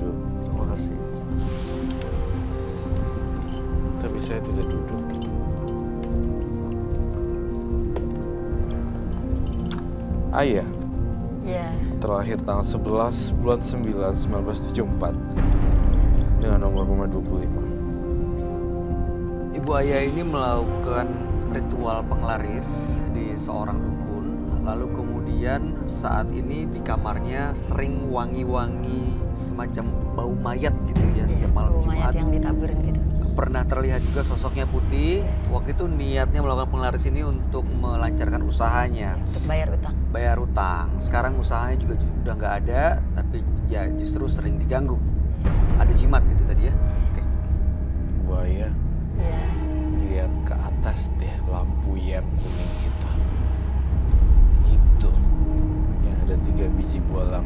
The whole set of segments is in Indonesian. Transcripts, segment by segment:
duduk. Terima kasih. Terima kasih. Tapi saya tidak duduk. Ayah Iya. terlahir tanggal 11 bulan 9 1974 dengan nomor rumah 25. Ibu Ayah ini melakukan ritual penglaris di seorang dukun. Lalu kemudian saat ini di kamarnya sering wangi-wangi semacam bau mayat gitu ya setiap malam Bau mayat Jumat. yang ditaburin gitu. Pernah terlihat juga sosoknya putih. Waktu itu niatnya melakukan penglaris ini untuk melancarkan usahanya, Untuk bayar utang. bayar utang. Sekarang usahanya juga udah nggak ada, tapi ya justru sering diganggu. Ada jimat gitu tadi ya. Oke. Buaya, Iya. lihat ke atas deh lampu yang kuning itu. Itu yang ada 3 biji bolang.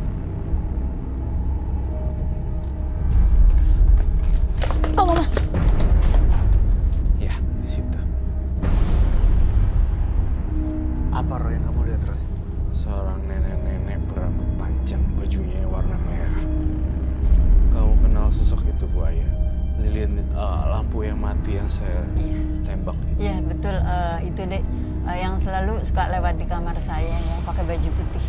Oh, Mama. Ya, di situ. Apa Roy yang kamu lihat Roy? Seorang nenek-nenek berambut panjang, bajunya warna merah. Kamu kenal sosok itu, Buaya? Lilin lampu yang mati yang saya Iya. tembak itu. Iya betul, itu deh yang selalu suka lewat di kamar saya ya pakai baju putih.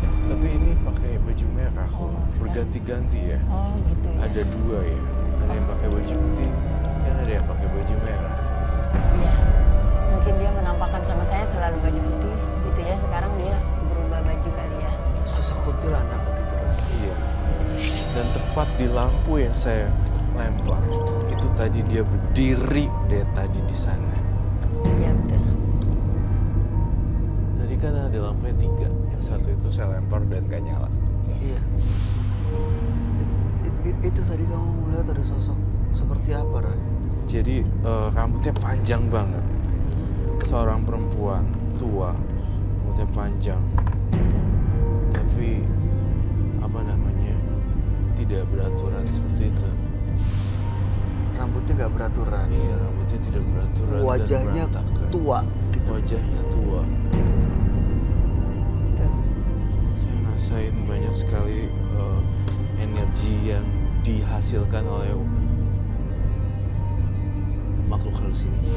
Tapi ini pakai baju merah kok. Oh, Berganti-ganti ya. Oh gitu ya. Ada 2 ya. Ada yang pakai baju putih dan ada yang pakai baju merah. Iya. Mungkin dia menampakkan sama saya selalu baju putih gitu ya. Sekarang dia berubah baju kali ya. Sosok kuntilanak begitu Roy. Iya. Dan tepat di lampu yang saya lempar, itu tadi dia berdiri deh tadi di sana. Iya betul. Tadi kan ada lampunya 3, yang satu itu saya lempar dan gak nyala. Iya. Itu tadi kamu melihat ada sosok seperti apa Roy? Jadi rambutnya panjang banget. Seorang perempuan tua, rambutnya panjang. Tapi apa namanya? Tidak beraturan seperti itu. Rambutnya nggak beraturan. Iya, rambutnya tidak beraturan. dan Wajahnya berantakan. tua gitu. Wajahnya tua. Betul. Saya ngerasain banyak sekali energi yang dihasilkan oleh makhluk halus ini.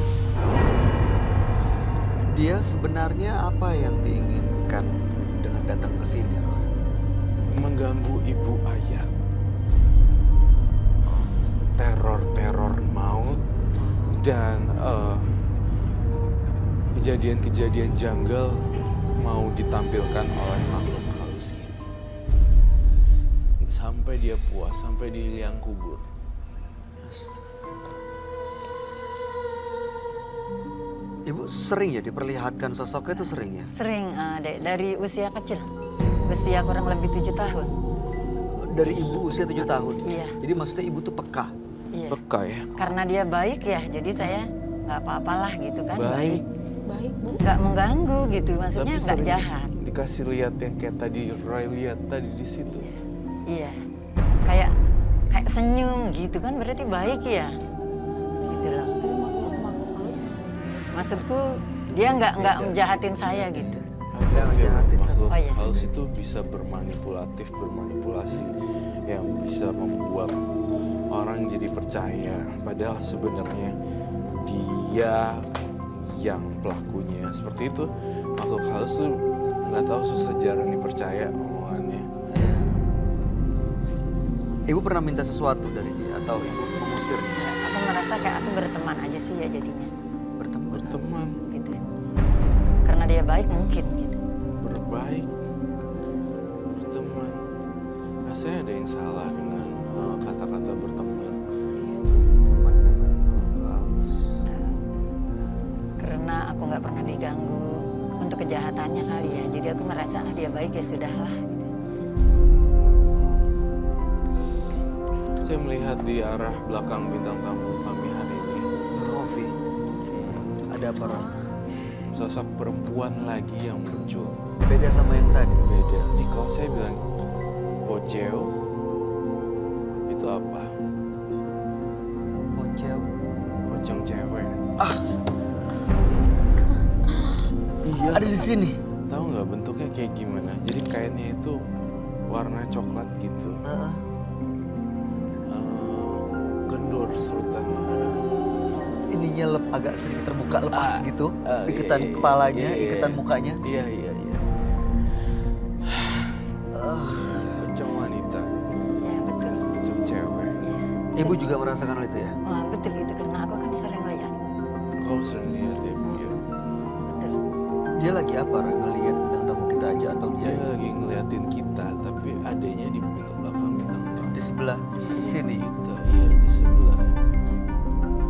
Dia sebenarnya apa yang diinginkan dengan datang ke sini Roy? Mengganggu ibu ayah. Teror-teror maut dan kejadian-kejadian janggal mau ditampilkan oleh makhluk halus ini. Sampai dia puas, sampai di liang kubur. Ibu sering ya diperlihatkan sosoknya itu sering ya? Sering Dek, dari usia kecil. Usia kurang lebih 7 tahun. Dari ibu usia 7 tahun? Iya. Jadi maksudnya ibu tuh peka? Iya. Peka ya. Karena dia baik ya, jadi saya nggak apa-apalah gitu kan. Baik. Baik, Bu. Nggak mengganggu gitu, maksudnya Tapi nggak sering jahat. dikasih lihat yang kayak tadi Roy lihat tadi di situ. Iya. Kayak senyum gitu kan berarti baik ya. Gitu loh. Tapi makhluk halus mana? Maksudku dia nggak menjahatin saya gitu. Nggak ngejahatin, Makhluk Oh, iya. halus itu bisa bermanipulasi yang bisa membuat orang jadi percaya. Padahal sebenarnya dia yang pelakunya. Seperti itu, makhluk halus tuh nggak tahu susah jarang dipercaya omongannya. Iya. Ibu pernah minta sesuatu dari dia atau ibu mengusirnya? Aku merasa kayak aku berteman aja sih ya jadinya Bertemu. Berteman, gitu. Karena dia baik mungkin gitu. berbaik, berteman. Rasanya ada yang salah dengan kata-kata berteman. Iya, Teman dengan makhluk halus. Karena aku nggak pernah diganggu untuk kejahatannya kali ya. Jadi aku merasa dia baik ya sudahlah. Gitu. Saya melihat di arah belakang bintang tamu kami hari ini. Rofi, ada apa Roy? Sosok perempuan lagi yang muncul. Beda sama yang tadi. Beda. Nih kalau saya bilang poceo, itu apa? Pocel. Pocong cewek. Astagfirullahaladzim. Iya. Ada di sini. Tahu nggak bentuknya kayak gimana? Jadi kainnya itu warna coklat gitu. bajunya agak sedikit terbuka lepas gitu, iketan iya, kepalanya, iya, iketan iya. mukanya. Iya. Pocong wanita, Ya betul. pocong cewek. Ibu juga merasakan hal itu ya? Wah, betul itu karena aku kan sering lihat. Kau sering lihat ya, Bu? Ya. Betul. Dia lagi apa? Roy? Ngelihat bintang tamu kita aja atau Dia dia lagi ngeliatin kita, tapi adanya di belakang bintang tamu. di sebelah sini? Kita, iya di sebelah.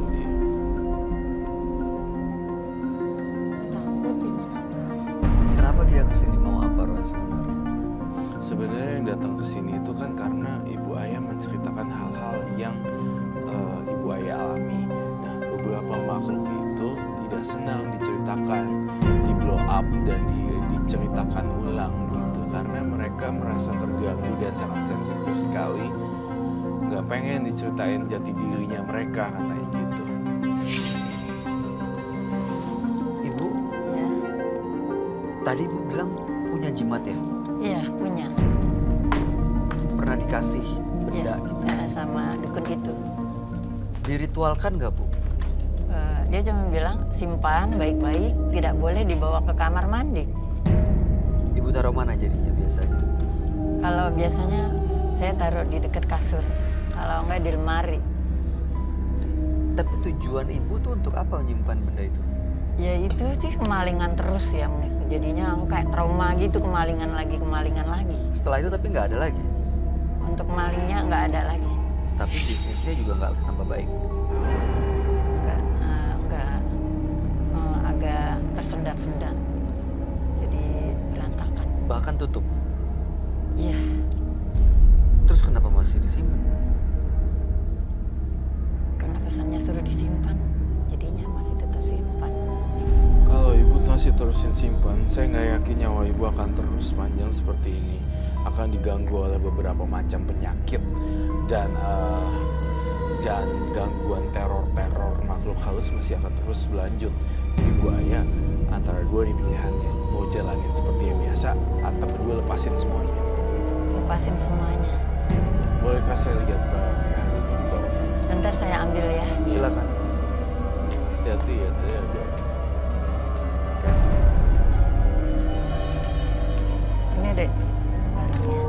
Dia. Takut gimana tuh? Kenapa dia kesini, mau apa Roy sebenarnya? Sebenarnya yang datang ke sini itu kan karena Ibu Ayah menceritakan hal-hal yang Ibu Ayah alami. Nah, beberapa makhluk itu tidak senang diceritakan, di blow up dan diceritakan ulang gitu, karena mereka merasa terganggu dan sangat sensitif sekali. Nggak pengen diceritain jati dirinya mereka, katanya gitu. Ibu, Ya. tadi Ibu bilang punya jimat ya? Iya, punya. Pernah dikasih benda Ya, gitu? sama dukun itu. Diritualkan nggak Bu? Dia cuma bilang simpan baik-baik, tidak boleh dibawa ke kamar mandi. Ibu taruh mana jadinya biasanya? Kalau biasanya saya taruh di dekat kasur, kalau enggak di lemari. Tapi tujuan Ibu tuh untuk apa menyimpan benda itu? Ya itu sih kemalingan terus ya, jadinya aku kayak trauma gitu, kemalingan lagi. Setelah itu tapi nggak ada lagi. Untuk malingnya nggak ada lagi. Tapi bisnisnya juga nggak tambah baik. Agak tersendat-sendat, jadi berantakan. Bahkan tutup. Iya, Terus kenapa masih disimpan? karena pesannya suruh disimpan, jadinya masih tetap simpan. Kalau Ibu masih terusin simpan, saya nggak yakin nyawa Ibu akan terus panjang seperti ini. Akan diganggu oleh beberapa macam penyakit dan gangguan teror makhluk halus masih akan terus berlanjut. Jadi Bu Ayah antara dua nih pilihannya, mau jalanin seperti yang biasa atau kedua lepasin semuanya. Lepasin semuanya. Bolehkah saya lihat barangnya ada di bawah? Sebentar saya ambil ya. Silakan. Hati-hati ya, tadi ada. Ini deh barangnya.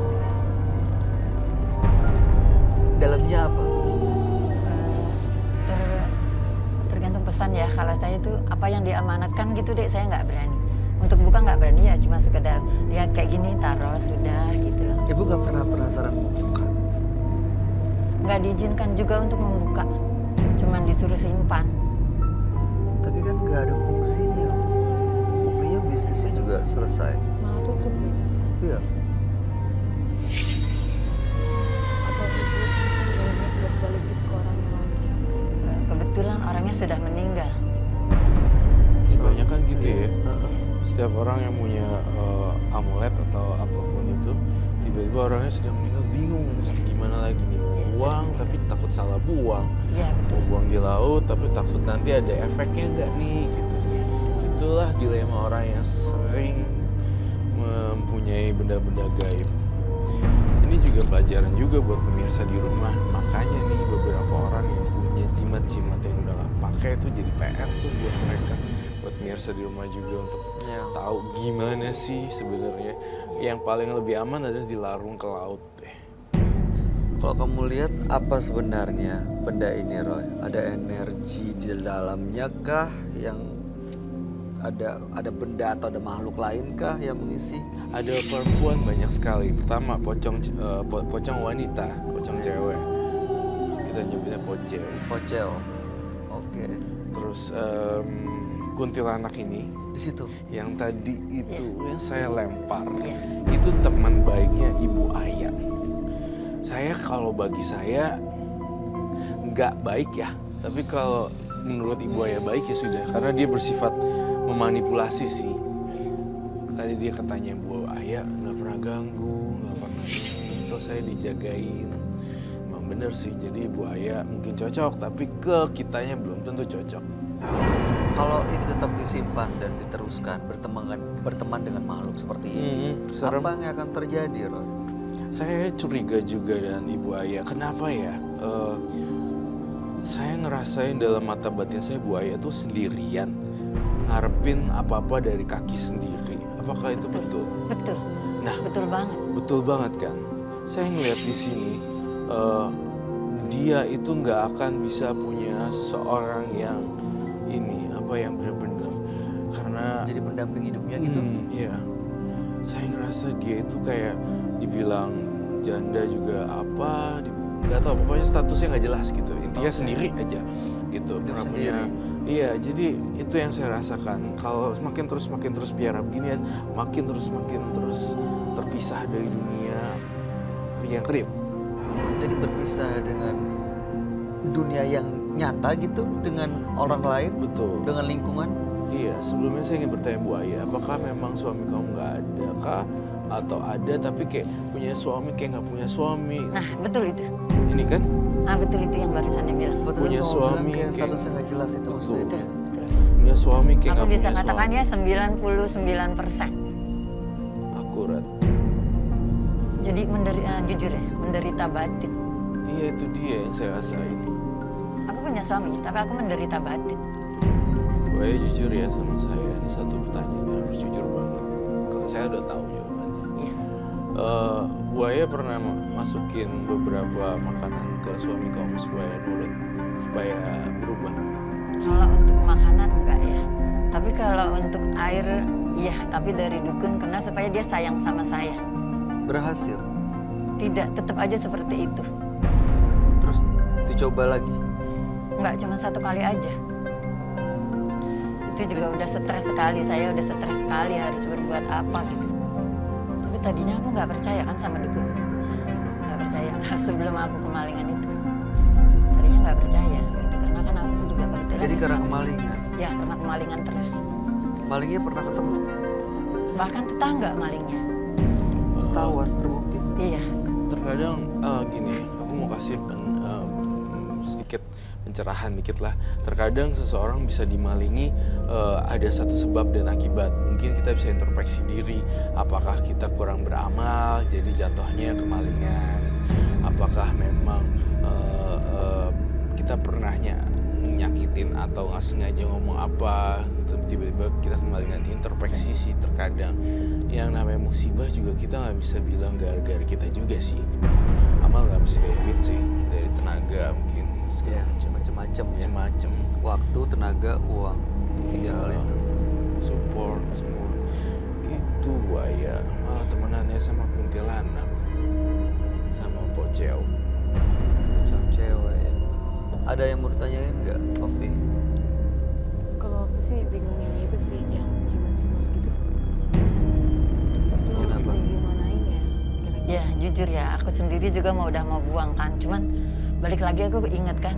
Dalamnya apa? Tergantung pesan ya. Kalau saya itu apa yang diamanatkan gitu deh, saya nggak berani. Untuk buka nggak berani ya, cuma sekedar lihat kayak gini, taruh sudah gitu loh. Ibu nggak pernah penasaran mau buka gitu? Nggak diizinkan juga untuk membuka, cuman disuruh simpan. Tapi kan nggak ada fungsinya. Buktinya bisnisnya juga selesai. Malah tutup ya. Iya. Atau ibu ini buat balikin ke orangnya lagi. Kebetulan orangnya sudah meninggal. Banyak kan gitu ya. Heeh. Setiap orang yang punya amulet atau apapun itu, tiba-tiba orangnya sudah meninggal, bingung mesti gimana lagi nih. Buang tapi takut salah buang. Iya Mau betul. buang di laut tapi takut nanti ada efeknya enggak nih gitu. Itulah dilema orang yang sering mempunyai benda-benda gaib. Ini juga pelajaran juga buat pemirsa di rumah. Makanya nih beberapa orang yang punya jimat-jimat yang udah gak pakai itu jadi PR tuh buat mereka. Buat pemirsa di rumah juga untuk Ya. tahu gimana sih sebenarnya yang paling lebih aman adalah dilarung ke laut deh. Kalau kamu lihat apa sebenarnya benda ini, Roy? Ada energi di dalamnya kah? Yang ada benda atau ada makhluk lain kah yang mengisi? Ada perempuan banyak sekali. Pertama pocong wanita, pocong cewek. Kita nyebutnya pocel. Pocel. Oke. Terus kuntilanak ini Di situ. yang tadi itu yang saya lempar, Iya. itu teman baiknya Ibu Ayah. Saya kalau bagi saya nggak baik ya, tapi kalau menurut Ibu Ayah baik ya sudah, karena dia bersifat memanipulasi sih. Tadi dia katanya Bu Ayah nggak pernah ganggu, nggak pernah ini, terus saya dijagain. Emang bener sih, jadi Ibu Ayah mungkin cocok, tapi ke kitanya belum tentu cocok. Kalau ini tetap disimpan dan diteruskan berteman dengan makhluk seperti ini, serem. apa yang akan terjadi, Roy? Saya curiga juga dengan Ibu Ayah. Kenapa ya? saya ngerasain dalam mata batin saya buaya tuh sendirian ngarepin apa-apa dari kaki sendiri. Apakah itu betul? Betul. Nah, Betul banget. betul banget kan. Saya ngeliat di sini dia itu nggak akan bisa punya seseorang yang ini apa yang benar-benar karena Jadi pendamping hidupnya gitu. Iya. Saya ngerasa dia itu kayak dibilang janda juga apa, nggak tahu pokoknya statusnya nggak jelas gitu. Intinya Oke. sendiri aja gitu. Hidup Pernah sendiri. Iya, jadi itu yang saya rasakan. Kalau makin terus biara beginian, makin terus terpisah dari dunia yang real. Jadi berpisah dengan dunia yang nyata gitu, dengan orang lain, Betul. dengan lingkungan. Iya, sebelumnya saya ingin bertanya Buaya, apakah memang suami kamu nggak ada kah? Atau ada tapi kayak punya suami kayak nggak punya suami? Nah, betul itu. Ini kan? Betul itu yang barusan dia bilang. Betul Punya kamu suami bilang kayak kayak- statusnya nggak jelas itu maksudnya itu. Betul. Betul. Punya suami kayak Aku nggak bisa punya katakan suami. ya 99%. Akurat. Jadi jujur ya, menderita batin. Iya itu dia yang saya rasain. Aku punya suami, tapi aku menderita batin. Buaya jujur ya sama saya. Ini satu pertanyaan yang harus jujur banget. Kalau saya udah tahu jawabannya. Iya. Buaya pernah masukin beberapa makanan ke suami kamu supaya nurut, supaya berubah. Kalau untuk makanan enggak ya. Tapi kalau untuk air, iya. Tapi dari dukun kena supaya dia sayang sama saya. Berhasil. Tidak, tetap aja seperti itu. Terus dicoba lagi. Enggak, cuma satu kali aja. Itu juga udah stres sekali, saya udah stres sekali harus berbuat apa gitu. Tapi tadinya aku nggak percaya kan sama dukun. Nggak percaya sebelum aku kemalingan itu. Tadinya nggak percaya gitu, karena kan aku juga kebetulan. Jadi karena kemalingan. Ya, karena kemalingan terus. Malingnya pernah ketemu. Bahkan tetangga malingnya. Ketahuan, terbukti. Iya. Terkadang gini, aku mau kasih sedikit pencerahan dikit lah. Terkadang seseorang bisa dimalingi ada satu sebab dan akibat. Mungkin kita bisa introspeksi diri, apakah kita kurang beramal jadi jatuhnya kemalingan, apakah memang kita pernah nyakitin atau nggak sengaja ngomong apa, tiba-tiba kita kemalingan. Introspeksi sih terkadang yang namanya musibah juga kita nggak bisa bilang gara-gara kita juga sih. Amal nggak mesti dari duit sih, dari tenaga mungkin Ya, macam-macam ya. macam-macam Waktu, tenaga, uang. Tiga hal itu. support semua gitu. Buaya malah temenannya sama kuntilanak sama pocel. Bocah cewek ya. Ada yang mau ditanyain nggak, Ovi? Kalau aku sih bingung yang itu sih, yang jimat-jimat gitu. Itu harus Kenapa? digimanain ya kira-kira. Ya, jujur ya, aku sendiri juga udah mau buang kan. Cuman balik lagi aku ingat kan,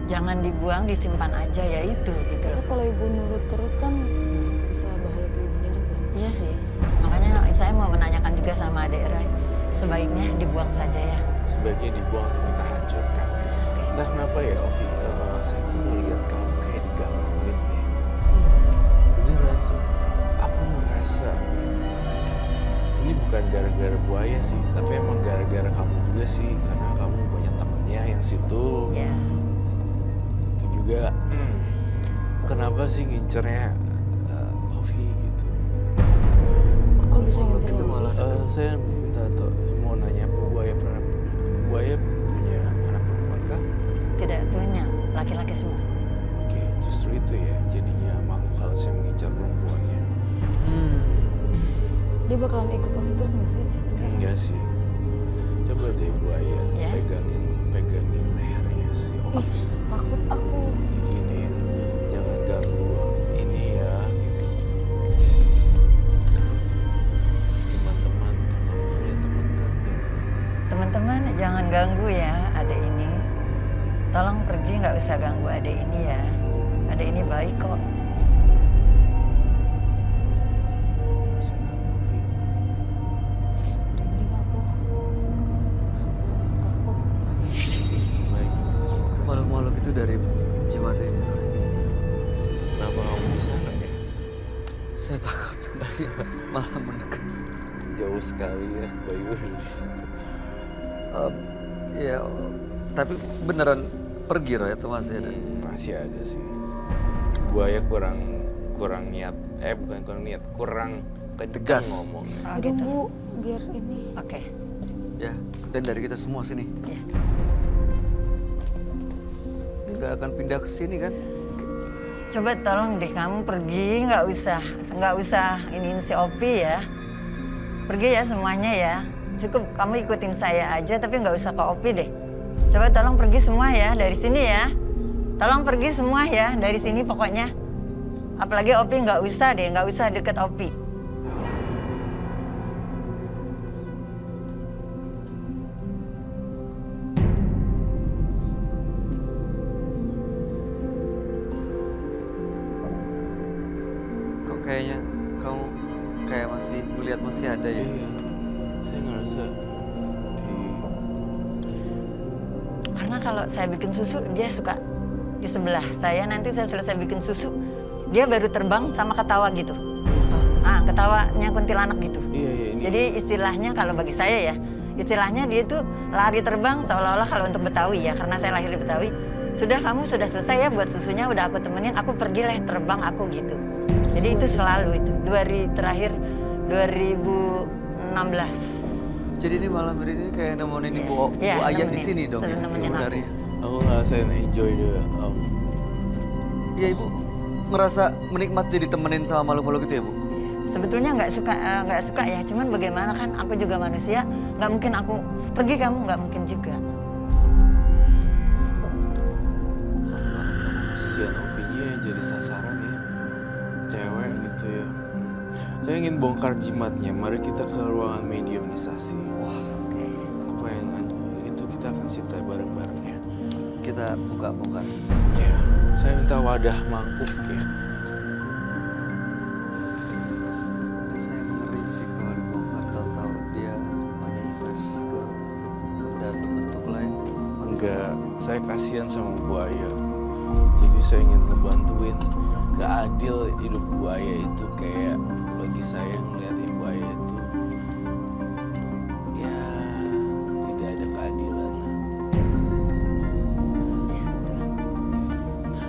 jangan dibuang, disimpan aja ya itu gitu Tapi loh. kalau ibu nurut terus kan bisa bahaya ke ibunya juga. Iya sih, makanya saya mau menanyakan juga sama adik Rai, sebaiknya dibuang saja ya. Sebaiknya dibuang atau kita hancurkan. Entah kenapa ya Ovi, saya tuh ngeliat kamu kayak digangguin deh. Beneran sih, aku merasa ini bukan gara-gara buaya sih, tapi emang gara-gara kamu juga sih, karena kamu banyak temennya yang situ. Ya, Itu juga kenapa sih ngincernya Ovi gitu. Kok bisa Kalau ngincer gitu Ovi? malah Saya minta mau nanya apa buaya pernah buaya punya anak perempuan kah? tidak punya, laki-laki semua. Oke, justru itu ya jadinya mau kalau saya mengincar perempuannya. Dia bakalan ikut Ovi terus nggak sih? Enggak sih. Coba deh buaya Ya. pegangin lehernya si Ih, Ovi. takut aku. Gini, jangan ganggu ini ya. Gitu. Teman-teman, kamu punya teman kan? Teman-teman jangan ganggu ya adik ini. Tolong pergi, nggak usah ganggu adik ini ya. Adik ini baik kok. Merinding aku. Takut. Baik. makhluk-makhluk itu dari jimat ini. Roy. Kenapa kamu di sana ya? Saya takut nanti malah mendekat. Jauh sekali ya Bayu dari situ. Ya, tapi beneran pergi Roy atau masih ada? Masih ada sih. Buaya kurang niat, bukan kurang niat, kurang kencang Tegas. ngomong. Oh, Udah gitu. Bu, biar ini. Oke. Ya, dan dari kita semua sini. Iya. Dia nggak akan pindah ke sini kan? Coba tolong deh kamu pergi, nggak usah ini si Opi ya. Pergi ya semuanya ya. Cukup kamu ikutin saya aja, tapi nggak usah ke Opi deh. Coba tolong pergi semua ya dari sini ya. Tolong pergi semua ya dari sini pokoknya. Apalagi Opi nggak usah deket Opi. Kok kayaknya kamu kayak masih melihat masih ada ya? Iya, saya ngerasa Karena kalau saya bikin susu, dia suka di sebelah saya. Nanti saya selesai bikin susu, dia baru terbang sama ketawa gitu. Ah, ketawanya kuntilanak gitu. Iya, ini. Jadi istilahnya kalau bagi saya ya, istilahnya dia tuh lari terbang seolah-olah kalau untuk Betawi ya, karena saya lahir di Betawi. Sudah kamu sudah selesai ya buat susunya, udah aku temenin, aku pergi lah terbang aku gitu. Jadi itu selalu itu. Terakhir 2016. Jadi ini malam hari ini kayak nemenin Iya. Bu Iya, Ayah di nemenin. sini dong ya Nemenin aku. sebenarnya. aku ngerasain enjoy juga. Iya Ibu ngerasa menikmati ditemenin sama makhluk-makhluk itu ya Bu? Sebetulnya nggak suka ya, cuman bagaimana kan aku juga manusia, nggak mungkin aku pergi kamu nggak mungkin juga. Kasihan Ovinya yang jadi sasaran ya, cewek gitu ya. Saya ingin bongkar jimatnya. Mari kita ke ruangan mediumisasi. Wah, aku pengen itu kita akan sita bareng-bareng ya. Kita buka-buka. Ya, saya minta wadah mangkuk ya. Ini saya ngeri sih kalau dibongkar tahu-tahu dia manifest ke dalam bentuk lain. Enggak, saya kasihan sama buaya. Jadi saya ingin ngebantuin. Gak adil hidup buaya itu, kayak bagi saya ngeliatin buaya itu ya tidak ada keadilan.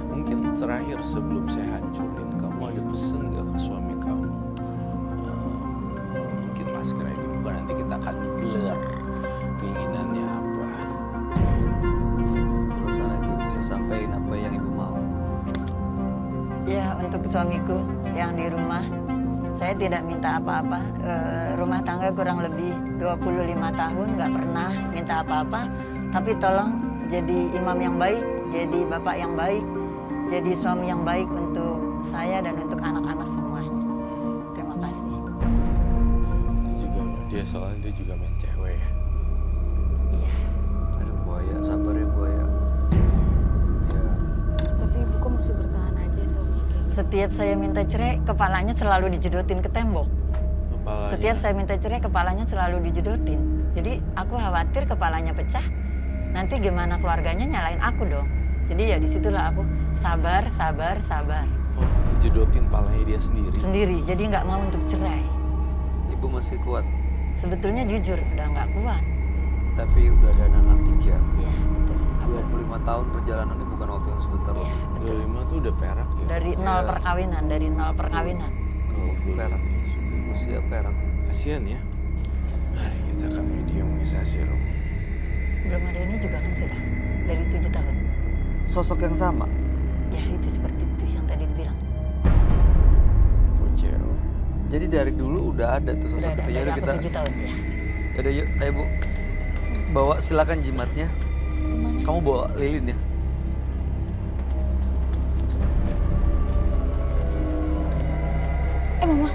Mungkin terakhir sebelum saya hancurin, kamu ada pesen gak ke suami kamu? Mungkin maskernya dibuka, nanti kita akan blur keinginannya apa. Terus sana Ibu bisa sampaikan apa yang Ibu mau. Ya untuk suamiku yang di rumah, saya tidak minta apa-apa. Rumah tangga kurang lebih 25 tahun nggak pernah minta apa-apa. Tapi tolong jadi imam yang baik, jadi bapak yang baik, jadi suami yang baik untuk saya dan untuk anak-anak semuanya. Terima kasih. Juga dia soalnya dia juga main cewek ya. Iya. Aduh buaya, sabar ya buaya. Ya, Tapi Ibu kok masih bertahan aja suami kayak gitu? Setiap saya minta cerai, kepalanya selalu dijedotin ke tembok. Kepalanya. Setiap saya minta cerai, kepalanya selalu dijedotin. Jadi aku khawatir kepalanya pecah, nanti gimana keluarganya nyalain aku dong. Jadi ya disitulah aku sabar. Jedotin palanya dia sendiri. Sendiri, jadi nggak mau untuk cerai. Ibu masih kuat, Sebetulnya jujur udah nggak kuat. tapi udah ada anak 3. Iya betul. 25 tahun perjalanan ini bukan waktu yang sebentar loh. Iya betul. 25 tuh udah perak ya. Dari nol perkawinan. Kalau gue Perak, usia perak. kasihan ya. Mari kita ke mediumisasi Rom. Belum ada ini juga kan sudah dari 7 tahun. Sosok yang sama. Ya itu seperti itu yang tadi dibilang. Bocero. Jadi dari dulu udah ada tuh Udah sosok ada itu. dari Yaudah aku kita, 7 tahun ya. yaudah yuk, ayo Bu. Bawa silakan jimatnya. Gimana? Kamu bawa lilin ya. Mama.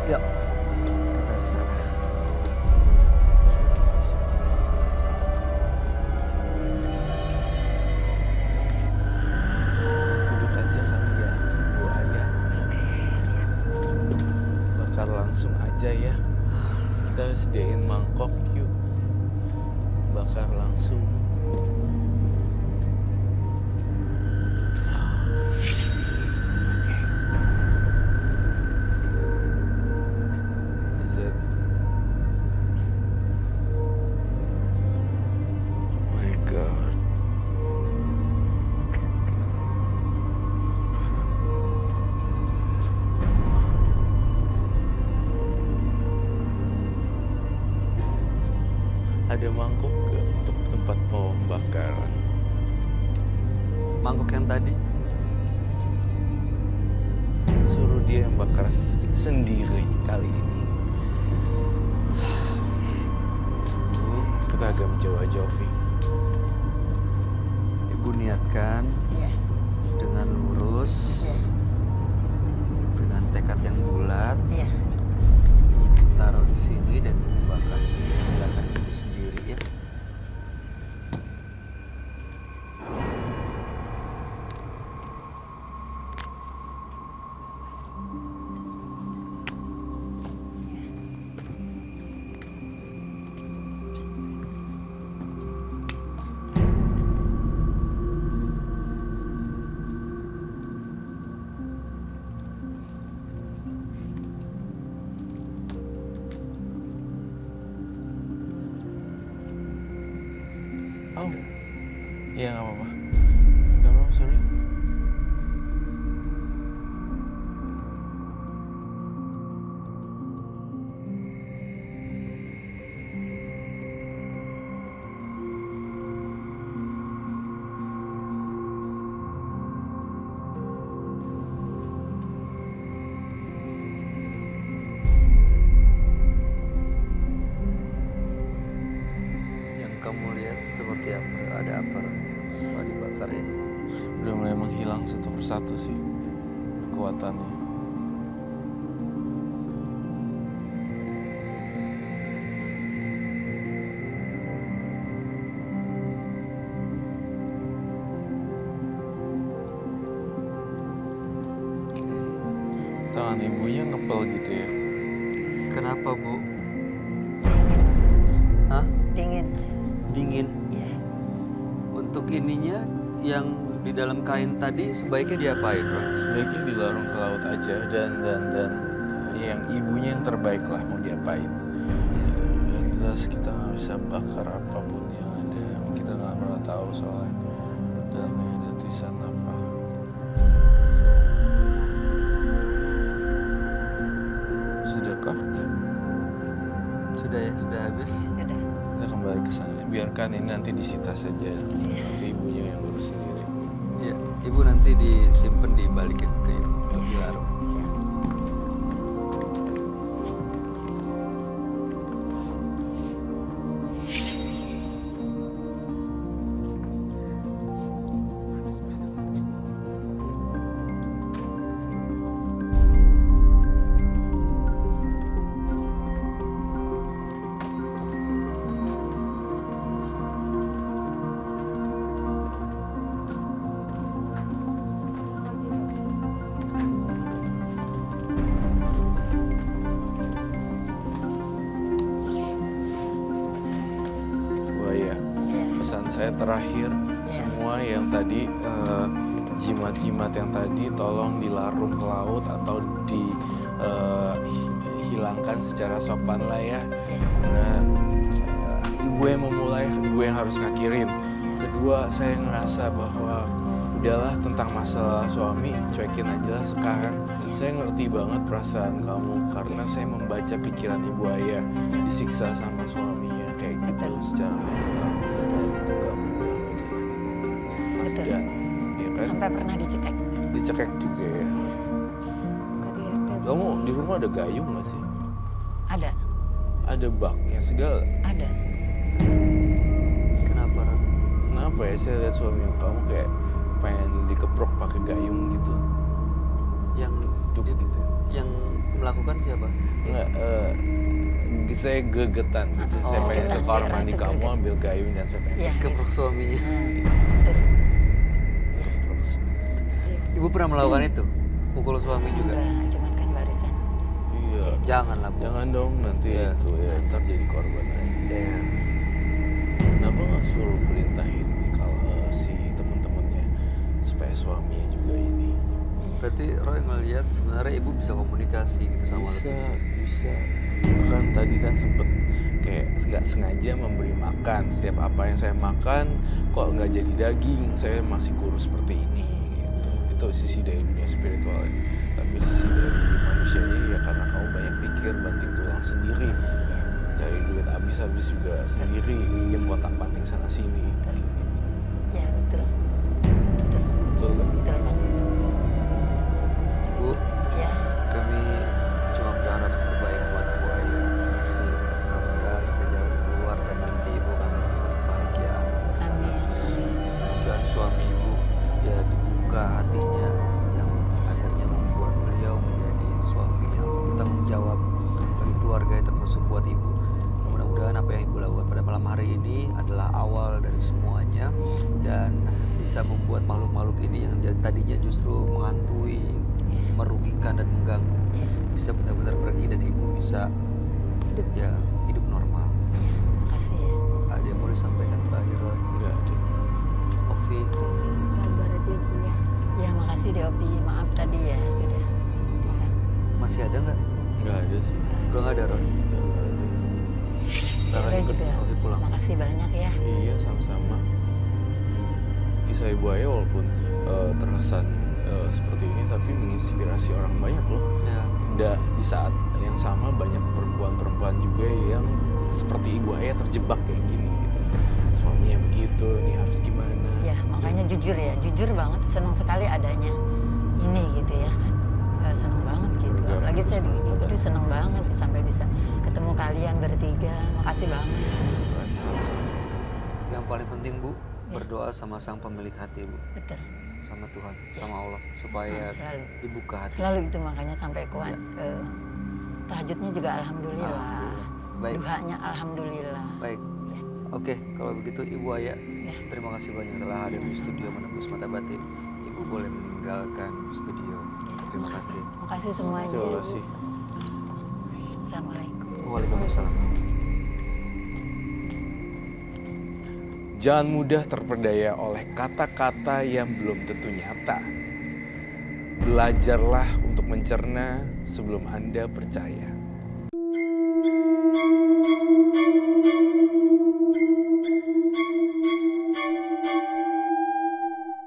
Yuk, kita ke sana. Duduk aja kali ya, buaya. Bakar langsung aja ya. Kita sediain mangkok yuk. Bakar langsung. Oke. Ada mangkok gak untuk tempat pembakaran? Mangkok yang tadi? Suruh dia yang bakar sendiri kali ini. Bu, Kita agak menjauh-jauh, Vi. Ibu niatkan Iya. dengan lurus, dengan tekad yang bulat, Iya. taruh di sini dan ibu bakar. Silakan ibu sendiri ya. Oh, iya nggak apa-apa. Nggak apa-apa, sorry. Yang kamu lihat seperti apa? Ada apa setelah dibakar ini? Udah mulai menghilang satu persatu sih kekuatannya. Tangan ibunya ngepel gitu ya. Kenapa bu? Gimana? Hah? Dingin. Dingin. Iya. Untuk ininya yang di dalam kain tadi sebaiknya diapain, Bro? Sebaiknya dilarung ke laut aja dan yang ibunya yang terbaik lah mau diapain. Ya, jelas kita nggak bisa bakar apapun yang ada. Kita nggak pernah tahu soalnya dalamnya ada tulisan apa. Sudahkah? Sudah ya, sudah habis. Udah. Kita kembali ke sana. Biarkan ini nanti disita saja. Nanti ibunya yang urus sendiri. Ya, ibu nanti disimpan dibalikin ke ibu untuk dilarung. Lagi apa? Buaya. Pesan saya terakhir, semua yang tadi jimat-jimat yang tadi tolong dilarung ke laut atau dihilangkan secara sopan lah ya. Nah, ibu yang memulai, ibu yang harus ngakhirin. Kedua, saya ngerasa bahwa udahlah tentang masalah suami, cuekin aja lah sekarang. Saya ngerti banget perasaan kamu karena saya membaca pikiran ibu ayah disiksa sama suaminya kayak gitu secara mental. Itu gak mudah ngejalanin Mas Betul. Dan, ya kan? Sampai pernah dicekek. Dicekek juga ya. KDRT Kamu berarti. di rumah ada gayung gak sih? Ada. Ada baknya segala. Ada. Kenapa, Ron? Kenapa ya saya lihat suami kamu kayak pengen dikeprok pakai gayung gitu? Yang Duk gitu. yang melakukan siapa? Enggak, saya gegetan gitu. Saya Oh, pengen ke gegetan. kamar mandi Itu kamu greget. ambil gayung dan saya pengen Iya. Keprok suaminya. Betul. keprok. Iya. Ibu pernah melakukan itu? Pukul suami juga? Enggak, cuman kan barusan. Iya. Janganlah, Bu. Jangan dong nanti Iya. itu ya ntar jadi korban lagi. Ya. Kenapa nggak suruh perintahin nih kalau si teman-temannya supaya suaminya juga ini? Berarti Roy ngelihat sebenarnya ibu bisa komunikasi gitu sama Bisa, lu. bisa. Bahkan tadi kan sempet kayak nggak sengaja memberi makan. Setiap apa yang saya makan kok nggak jadi daging, saya masih kurus seperti ini. Gitu. Itu sisi dari dunia spiritual. Tapi sisi dari manusianya ya karena kamu banyak pikir, banting tulang sendiri. cari duit habis juga sendiri, minjem kotak-pating sana sini. Kayak gitu. Ya betul. Betul kan? Betul Bang. Bu, Ya. kami cuma berharap yang terbaik buat Bu Aya. Mudah-mudahan ada jalan keluar dan nanti Ibu akan menemukan kebahagiaan bersama. Amin. Mudah-mudahan suami Ibu ya dibuka hatinya yang akhirnya membuat beliau menjadi suami yang bertanggung jawab bagi keluarga termasuk buat Ibu. Mudah-mudahan apa yang Ibu lakukan pada malam hari ini adalah awal dari semuanya dan bisa membuat makhluk-makhluk ini yang tadinya justru menghantui, merugikan dan mengganggu bisa benar-benar pergi dan Ibu bisa hidup normal. Makasih ya. Ada yang mau disampaikan terakhir, Roy? Nggak ada. Ovi? Udah sih, sabar aja Bu ya. Ya makasih deh Opi. Maaf tadi ya sudah. Masih ada nggak? Nggak ada sih. Udah nggak ada, Roy? Nggak ada. Kita akan Roy ikut juga. Ovi pulang. Makasih banyak ya. Iya, sama-sama. Kisah Ibu Aya walaupun terkesan seperti ini, tapi menginspirasi orang banyak loh. Ya. Di saat yang sama banyak perempuan-perempuan juga yang seperti Ibu Aya terjebak kayak gini gitu. Suaminya begitu, nih harus gimana? Ya makanya jujur ya, jujur banget, senang sekali adanya ini gitu ya kan. Senang banget gitu. Bergabung Apalagi saya bersama kita. aduh senang banget sampai bisa ketemu kalian bertiga. Makasih banget. Sama-sama. Yang paling penting Bu, berdoa sama sang pemilik hati Bu, Betul. sama Tuhan, sama Allah supaya Selalu. dibuka hati. Selalu itu makanya sampai kuat. Tahajudnya juga alhamdulillah. Alhamdulillah. Baik. Duhanya alhamdulillah. Baik. Ya. Oke, kalau begitu Ibu Aya, Ya. terima kasih banyak telah hadir di studio Menembus Mata Batin. Ibu boleh meninggalkan studio. Terima kasih. Makasih semuanya. Terima kasih. Assalamualaikum. Waalaikumsalam. Jangan mudah terperdaya oleh kata-kata yang belum tentu nyata. Belajarlah untuk mencerna sebelum Anda percaya.